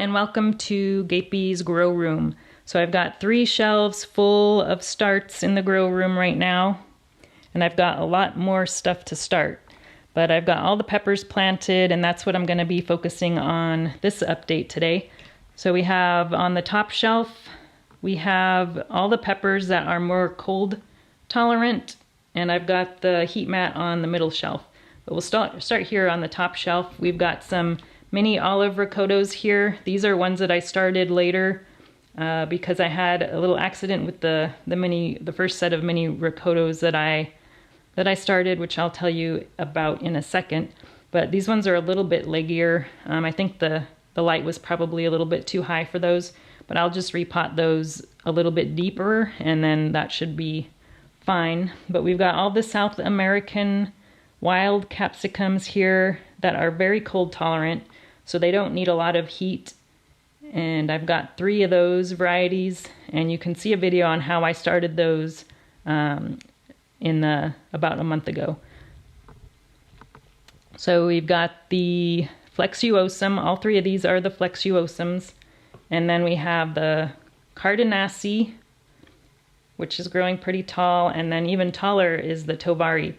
and welcome to Gapey's Grow Room. So I've got 3 shelves full of starts in the grow room right now, and I've got a lot more stuff to start. But I've got all the peppers planted, and that's what I'm going to be focusing on this update today. So we have on the top shelf, we have all the peppers that are more cold tolerant, and I've got the heat mat on the middle shelf. But we'll start here on the top shelf. We've got some mini olive ricotos here. These are ones that I started later because I had a little accident with the first set of mini ricotos that I started, which I'll tell you about in a second. But these ones are a little bit leggier. I think the light was probably a little bit too high for those, but I'll just repot those a little bit deeper and then that should be fine. But we've got all the South American wild capsicums here that are very cold tolerant, so they don't need a lot of heat. And I've got 3 of those varieties, and you can see a video on how I started those about a month ago. So we've got the flexuosum. All 3 of these are the flexuosums. And then we have the cardinacea, which is growing pretty tall, and then even taller is the tovari.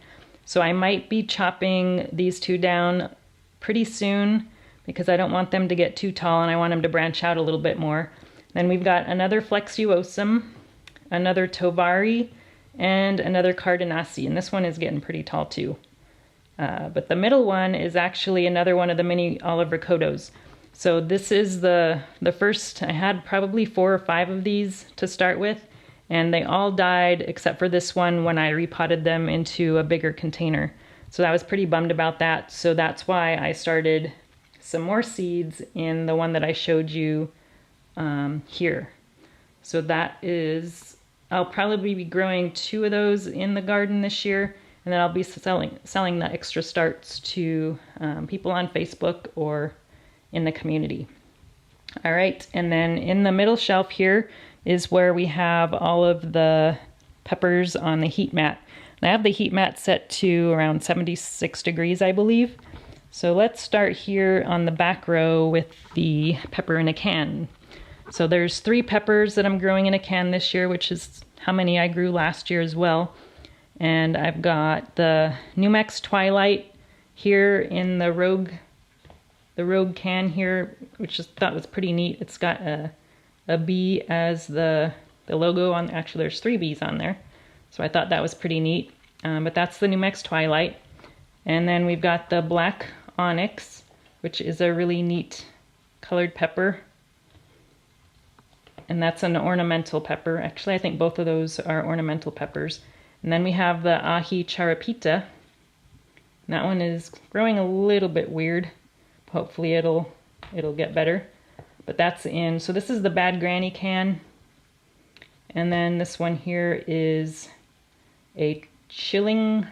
So I might be chopping these 2 down pretty soon because I don't want them to get too tall and I want them to branch out a little bit more. Then we've got another flexuosum, another tovari, and another cardinacea, and this one is getting pretty tall too. But the middle one is actually another one of the mini olive ricotos. So this is the first. I had probably 4 or 5 of these to start with, and they all died except for this one when I repotted them into a bigger container. So I was pretty bummed about that. So that's why I started some more seeds in the one that I showed you here. So that is, I'll probably be growing 2 of those in the garden this year, and then I'll be selling the extra starts to people on Facebook or in the community. All right, and then in the middle shelf here is where we have all of the peppers on the heat mat. And I have the heat mat set to around 76 degrees, I believe. So let's start here on the back row with the pepper in a can. So there's 3 peppers that I'm growing in a can this year, which is how many I grew last year as well. And I've got the Numex Twilight here in the Rogue can here, which I thought was pretty neat. It's got a bee as the logo on. Actually, there's 3 bees on there, so I thought that was pretty neat. But that's the Numex Twilight. And then we've got the Black Onyx, which is a really neat colored pepper. And that's an ornamental pepper. Actually, I think both of those are ornamental peppers. And then we have the Ahi Charapita. And that one is growing a little bit weird. Hopefully it'll get better. But that's in, so this is the Bad Granny can. And then this one here is a Chilling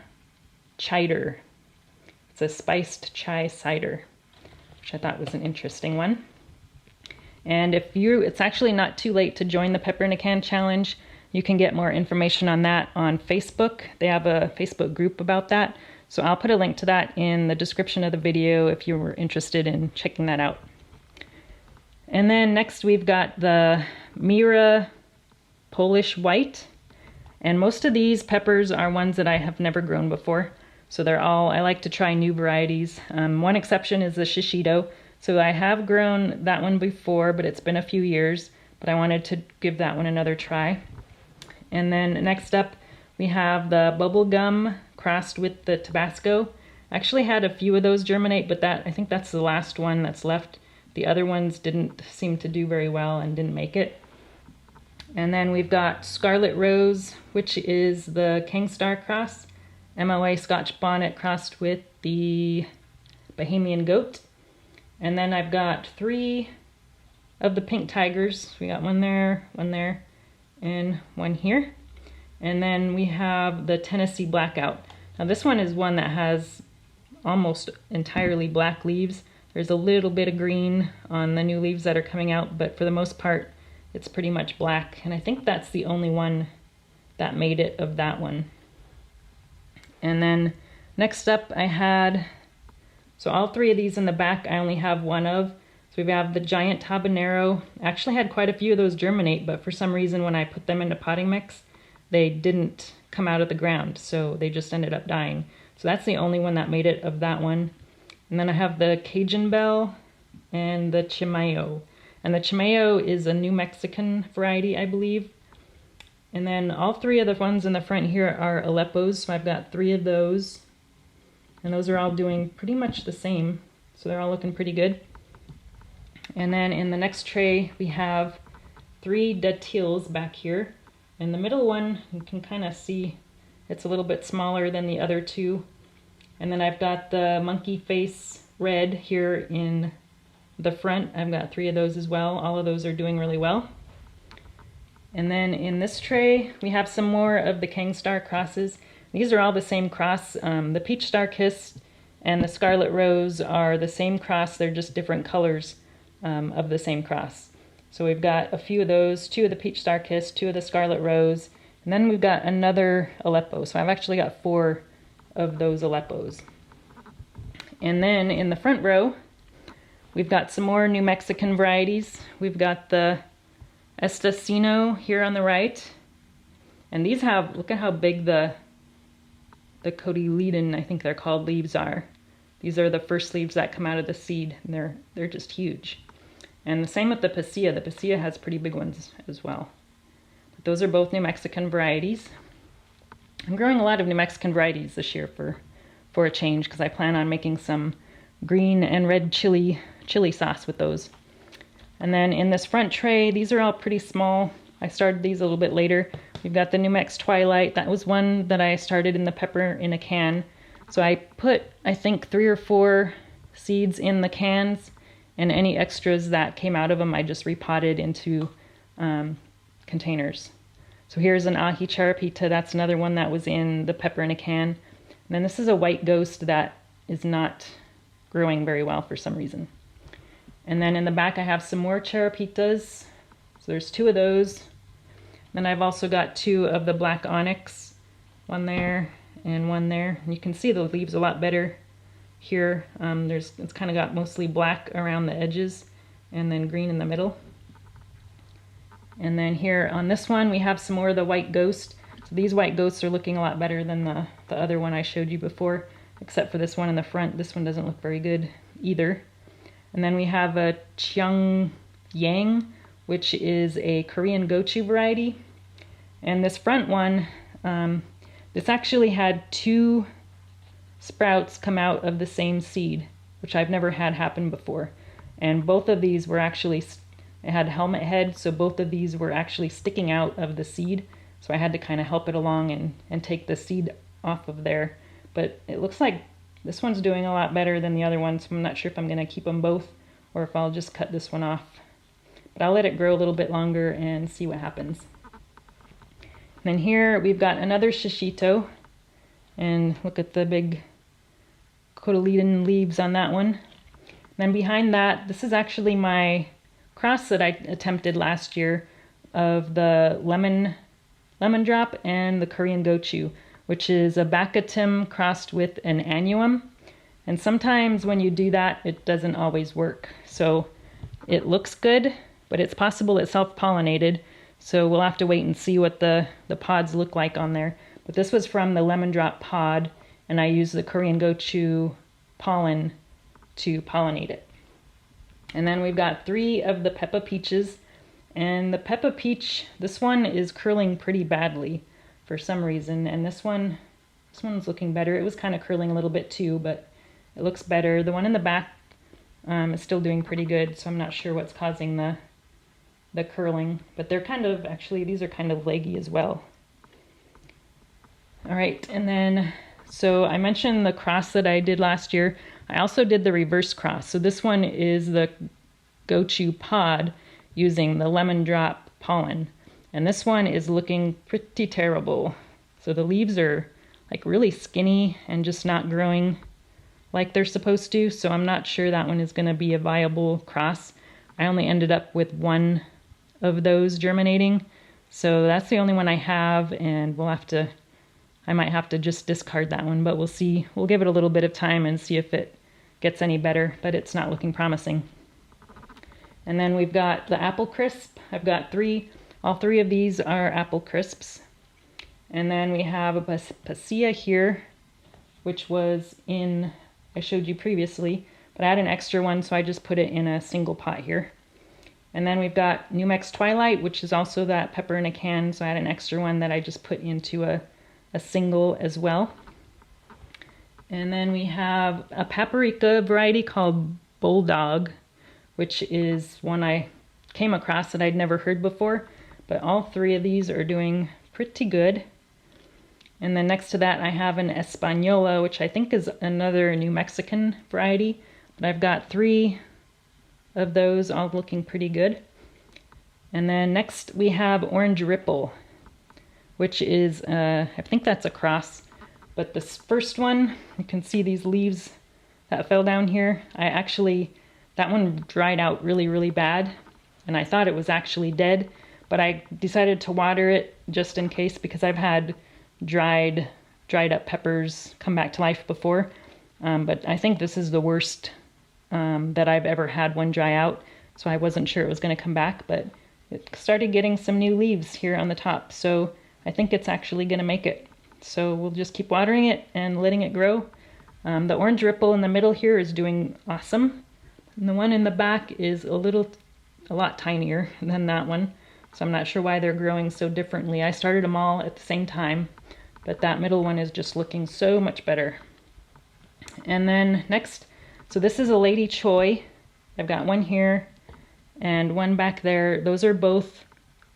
Cider. It's a spiced chai cider, which I thought was an interesting one. And it's actually not too late to join the Pepper in a Can Challenge. You can get more information on that on Facebook. They have a Facebook group about that. So I'll put a link to that in the description of the video if you were interested in checking that out. And then next we've got the Mira Polish White. And most of these peppers are ones that I have never grown before. So I like to try new varieties. One exception is the Shishito. So I have grown that one before, but it's been a few years. But I wanted to give that one another try. And then next up, we have the Bubblegum crossed with the Tabasco. I actually had a few of those germinate, but I think that's the last one that's left. The other ones didn't seem to do very well and didn't make it. And then we've got Scarlet Rose, which is the Kingstar cross. MOA Scotch Bonnet crossed with the Bahamian Goat. And then I've got 3 of the Pink Tigers. We got one there, and one here. And then we have the Tennessee Blackout. Now this one is one that has almost entirely black leaves. There's a little bit of green on the new leaves that are coming out, but for the most part, it's pretty much black. And I think that's the only one that made it of that one. And then next up I had, so all 3 of these in the back I only have one of. So we have the giant habanero. I actually had quite a few of those germinate, but for some reason when I put them into potting mix, they didn't come out of the ground, so they just ended up dying. So that's the only one that made it of that one. And then I have the Cajun Bell and the Chimayo. And the Chimayo is a New Mexican variety, I believe. And then all three of the ones in the front here are Aleppos, so I've got 3 of those. And those are all doing pretty much the same, so they're all looking pretty good. And then in the next tray we have 3 Datils back here. And the middle one, you can kind of see it's a little bit smaller than the other 2. And then I've got the Monkey Face Red here in the front. I've got 3 of those as well. All of those are doing really well. And then in this tray we have some more of the King Star crosses. These are all the same cross. The Peach Star Kiss and the Scarlet Rose are the same cross, they're just different colors of the same cross. So we've got a few of those, 2 of the Peach Star Kiss, 2 of the Scarlet Rose, and then we've got another Aleppo. So I've actually got 4 of those Aleppos. And then in the front row, we've got some more New Mexican varieties. We've got the Estacino here on the right. And these have, look at how big the cotyledon, I think they're called, leaves are. These are the first leaves that come out of the seed, and they're just huge. And the same with the Pasilla. The Pasilla has pretty big ones as well. But those are both New Mexican varieties. I'm growing a lot of New Mexican varieties this year for a change, because I plan on making some green and red chili sauce with those. And then in this front tray, these are all pretty small. I started these a little bit later. We've got the New Mex Twilight. That was one that I started in the pepper in a can. So I put, I think, 3 or 4 seeds in the cans, and any extras that came out of them I just repotted into containers. So here's an Aji Charapita. That's another one that was in the pepper in a can. And then this is a white ghost that is not growing very well for some reason. And then in the back I have some more Charapitas. So there's 2 of those. Then I've also got 2 of the black onyx, one there and one there. And you can see the leaves a lot better here. It's kind of got mostly black around the edges and then green in the middle. And then here on this one we have some more of the white ghost. So these white ghosts are looking a lot better than the other one I showed you before, except for this one in the front. This one doesn't look very good either. And then we have a Cheong Yang, which is a Korean gochu variety. And this front one, this actually had 2 sprouts come out of the same seed, which I've never had happen before. And both of these were actually, it had helmet head, so both of these were actually sticking out of the seed. So I had to kind of help it along and take the seed off of there. But it looks like this one's doing a lot better than the other one, so I'm not sure if I'm going to keep them both or if I'll just cut this one off. But I'll let it grow a little bit longer and see what happens. And then here we've got another shishito, and look at the big cotyledon leaves on that one. And then behind that, this is actually my cross that I attempted last year of the lemon drop and the Korean gochu, which is a Baccatum crossed with an annuum. And sometimes when you do that, it doesn't always work. So it looks good, but it's possible it's self-pollinated. So we'll have to wait and see what the pods look like on there. But this was from the lemon drop pod, and I used the Korean gochu pollen to pollinate it. And then we've got 3 of the Peppa Peaches. And the Peppa Peach, this one is curling pretty badly for some reason. And this one's looking better. It was kind of curling a little bit too, but it looks better. The one in the back is still doing pretty good, so I'm not sure what's causing the curling. But they're kind of, actually, these are kind of leggy as well. All right, and then, so I mentioned the cross that I did last year. I also did the reverse cross. So this one is the gochu pod using the lemon drop pollen. And this one is looking pretty terrible. So the leaves are like really skinny and just not growing like they're supposed to. So I'm not sure that one is going to be a viable cross. I only ended up with 1 of those germinating. So that's the only one I have, and I might have to just discard that one, but we'll see. We'll give it a little bit of time and see if it gets any better, but it's not looking promising. And then we've got the apple crisp. I've got all three of these are apple crisps. And then we have a pasilla here, which was I showed you previously, but I had an extra one, so I just put it in a single pot here. And then we've got New Mex Twilight, which is also that pepper in a can, so I had an extra one that I just put into a single as well. And then we have a paprika variety called Bulldog, which is one I came across that I'd never heard before, but all three of these are doing pretty good. And then next to that I have an Española, which I think is another New Mexican variety, but I've got 3 of those all looking pretty good. And then next we have Orange Ripple, which is, I think that's a cross, but this first one, you can see these leaves that fell down here. That one dried out really, really bad, and I thought it was actually dead, but I decided to water it just in case because I've had dried up peppers come back to life before, but I think this is the worst that I've ever had one dry out, so I wasn't sure it was going to come back, but it started getting some new leaves here on the top, so I think it's actually going to make it. So we'll just keep watering it and letting it grow. The Orange Ripple in the middle here is doing awesome, and the one in the back is a lot tinier than that one, so I'm not sure why they're growing so differently. I started them all at the same time, but that middle one is just looking so much better. And then next, so this is a Lady Choy. I've got one here and one back there. Those are both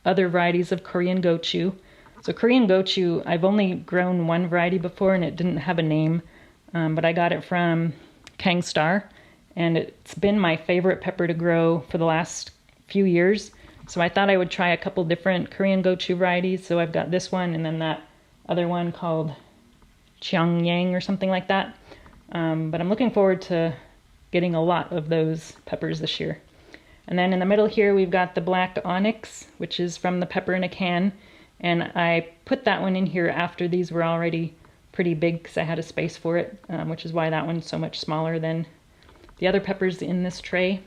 other varieties of Korean gochu. So Korean gochu, I've only grown one variety before and it didn't have a name, but I got it from Kangstar, and it's been my favorite pepper to grow for the last few years. So I thought I would try a couple different Korean gochu varieties. So I've got this one and then that other one called Cheongyang or something like that. But I'm looking forward to getting a lot of those peppers this year. And then in the middle here we've got the Black Onyx, which is from the Pepper in a Can. And I put that one in here after these were already pretty big because I had a space for it, which is why that one's so much smaller than the other peppers in this tray.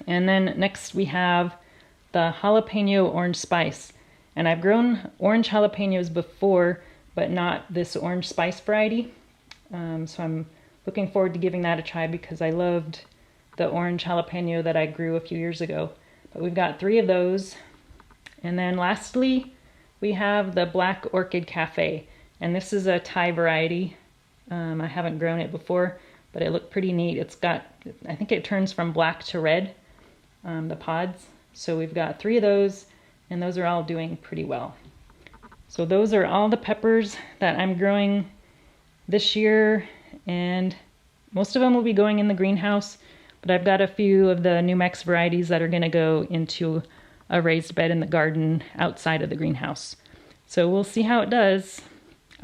And then next we have the Jalapeno Orange Spice. And I've grown orange jalapenos before, but not this orange spice variety. So I'm looking forward to giving that a try because I loved the orange jalapeno that I grew a few years ago. But we've got 3 of those. And then lastly, we have the Black Orchid Cafe. And this is a Thai variety. I haven't grown it before, but it looked pretty neat. It's got, I think it turns from black to red, the pods. So we've got 3 of those, and those are all doing pretty well. So those are all the peppers that I'm growing this year, and most of them will be going in the greenhouse, but I've got a few of the New Mex varieties that are going to go into a raised bed in the garden outside of the greenhouse. So we'll see how it does.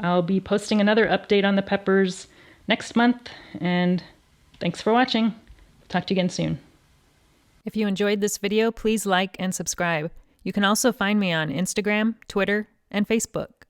I'll be posting another update on the peppers next month, and thanks for watching. Talk to you again soon. If you enjoyed this video, please like and subscribe. You can also find me on Instagram, Twitter, and Facebook.